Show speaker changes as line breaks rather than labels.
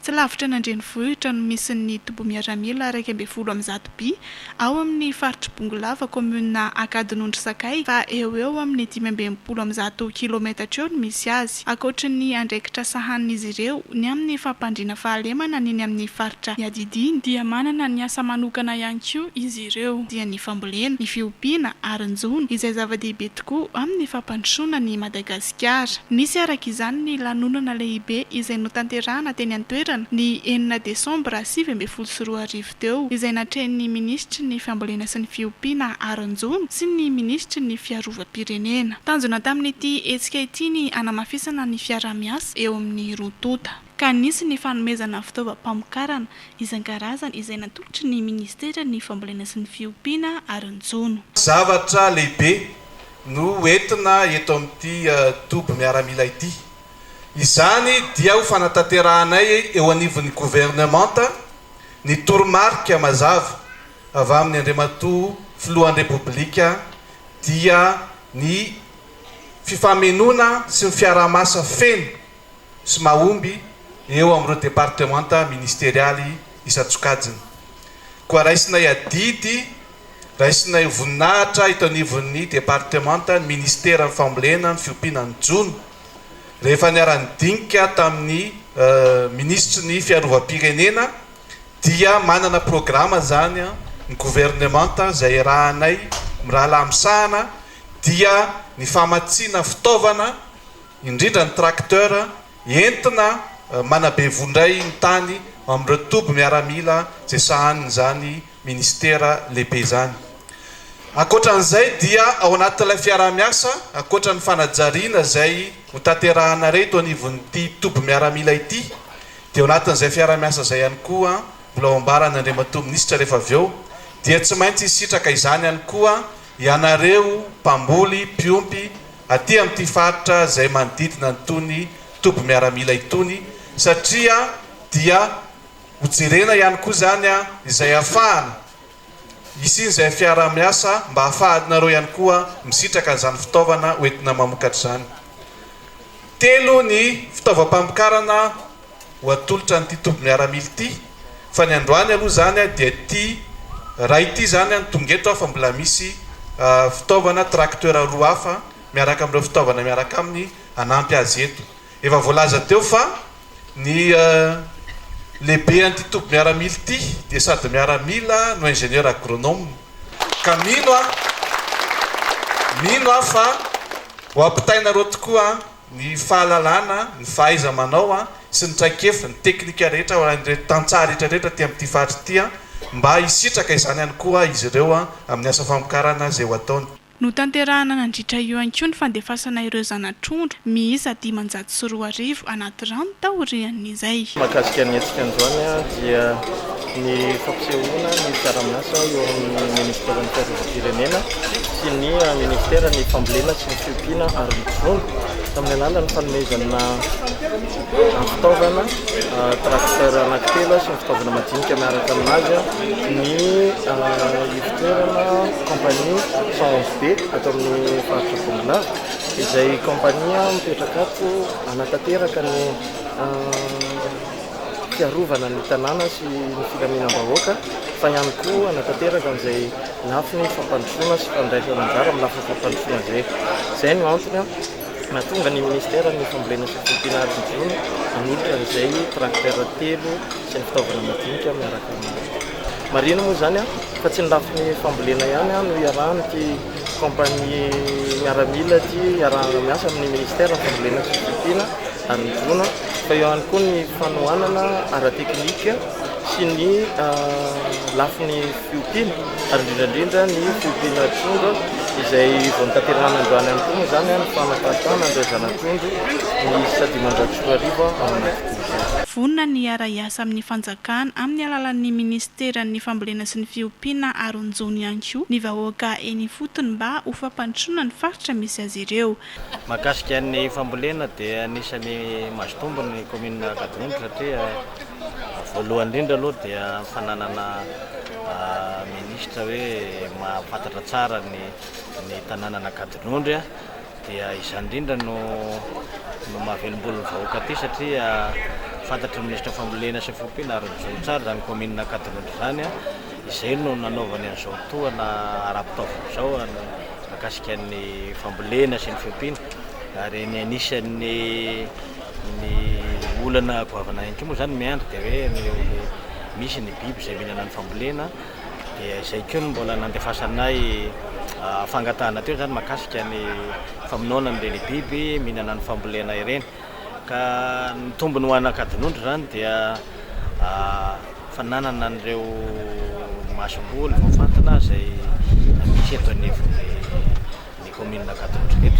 Tsy lavitra n'Andrenivohitra no misy ny tobo miaramila 220B ao amin'ny faritra Bongolava commune Akadinondry Sakay fa eo amin'ny 520 kilometatra eo no misy azy. Ankoatra ny andraikitra sahanin'izy ireo ny amin'ny fampandriana fahalemana ny amin'ny faritra Iadidiny dia manana ny asa manokana ihany koa izy ireo dia ny fambolena, ny fiompiana ary ny njono izay zava-dehibe tokoa amin'ny fampandrosoana ny Madagasikara. Nisy araka izany ny lanonana lehibe izay notanterahana teny Antoerana ny 9 Desambra 2024 teo izay natrehan'ny ministra ny fambolena sy ny fiompiana ary ny njono sy ny ministra ny fiarovam-pirenena. Tanjona tamin'ity hetsika ity ny anamafisana ny fiara-miasa eo amin'ny rotota. Ka nisy ny fanomezana fitaovam-pamokarana isan-karazany izay natolotry ny ministera ny fambolena sy ny fiompiana ary ny njono.
Zavatra lehibe no entina eto amin'ity tobo miaramila ity. Izany dia ho fanatanteranay eo anivon'ny gouvernemanta ny toromarika mazava avy amin'ny Andriamatoa filohan'ny Repoblika dia ny fifamenoana sy ny fiaraha-masa feno sy mahomby eo amin'ireo departemanta ministerialy isan-tsokajiny. Koa raisinay adidy, raisinay voninahitra ito anivon'ny departemanta ny ministera ny fambolena, ny fiompiana, ny njono. Rehefa niara-nidinika tamin'ny ministra ny fiarovam-pirenena dia manana programa zany ny gouvernemanta izay rahanay miraha lamsahana dia ny famatsiana fitaovana indrindra ny tracteur entina manabevondray ny tany amin'ireo tobo miaramila izay sahaniny zany ministera lehibe zany. Ankoatran'izay dia ao anatin'ilay fiara-miasa, ankoatra ny fanajariana izay hotanterahana reto anivon'ity tobo miaramila ity, dia ao anatin'izay fiara-miasa izay ihany koa mbola ao ambarana Andriamatoa ministra rehefa avy eo, dia tsy maintsy sitraka izany ihany koa ianareo mpamboly, mpiompy aty amin'ity faritra izay manodidina itony tobo miaramila itony, satria dia hojerena ihany koa zany izay ahafahana isin'izay fiara-miasa mba ahafahanareo ihany koa misitraka izany fitaovana hoentina mamokatra izany. 3 ny fitaovam-pamokarana ho atolotra n'ity tobo miaramila ity, fa ny androany aloha zany dia ity raha ity zany ny tongeto fa mbola misy fitaovana tracteur roa hafa miaraka amin'ireo fitaovana miaraka aminy anampy azy eto. Efa voalaza teo fa ny lehibe an'ity tobo miaramila ity dia sady miaramila no ingénieur agronome. Ka mino fa ho ampitainareo tokoa ny fahalalana, ny fahaiza manao sy ny traikefa, ny teknika rehetra ho an'ireo tantsaha rehetrarehetra ty amin'ity faritra ity mba hisitraka izany ihany koa izy ireo amin'ny asa famokarana izay ho ataony.
Notanterahana nandritra io ihany koa ny fandefasana ireo zanatr'ondro miisa 504 anaty rano taorian'izay.
Mahakasika ny hetsika androany dia ny fampisehoana ny fiara-miasa eo amin'ny ministera ny fiarovam-pirenena sy ny ministera ny fambolena sy ny fiompiana ary ny njono tamin'ny alalan'ny fanomezana fitaovana tracteur anankitelo sy ny fitaovana madinika miaraka aminazy ny iviterana compagnie 111B atao amin'ny faritra Bongolava izay kompania mipetraka ato anatanteraka ny fiarovana ny tanàna sy ny filaminam-bahoaka fa ihany koa anatanteraka amin'izay lafiny fampandrosoana sy fandraisana anjara amin'ny lafiny fampandrosoana izay. Izay no antony nahatonga ny ministera ny fambolena sy fiompiana ary ny njono hanolotra an'izay tracteur 3 sy ny fitaovana madinika miaraka aminazy. Marino moa zany fa tsy ny lafiny fambolena ihany no iarahany ty kompania miaramila ty iarahana miasa amin'ny ministera ny fambolena sy fiompiana ary ny njono fa eo ihany koa ny fanohanana ara-teknika sy ny lafiny fiompiana ary indrindrandrindra ny fiompiana trondro izay vao nitanterahana androany ihany koa moa zany ny fanampahantana andreo zanatrondro ny 504 ao anaty.
Vonona ny ara-iasa amin'ny fanjakana amin'ny alalan'ny ministera ny fambolena sy ny fiompiana ary ny njono ihany koa ny vahoaka eny fotony mba ho fampandrosoana ny faritra misy azy ireo.
Mahakasika ny fambolena dia anisany mazotombo ny commune Akadinondry satria voalohany indrindra aloha dia fananana ministra hoe mahafantatra tsara ny tanàna Akadinondry dia izany indrindra no mahavelom-bolon'ny vahoaka aty satria
fantatry ministra fambolena sy fiompiana ary zao tsara zany commune Katonondry zany a izay no nanaovany an'izao toana ara-pitaovana zao mahakasika ny fambolena sy ny fiompiana ary ny anisan'ny ny olana goavana ihany koa moa zany miandry dia hoe misy ny biby izay mihinana ny fambolena dia izay koa no mbola nandefasanay fangatahana teo zany mahakasika ny famonoana amin'ireny biby mihinana ny fambolena ireny ka ny tombony ho ana Katonondry zany dia fananana an'ireo masomboly voafantina izay misy eto anivon'ny commune Katonondry eto.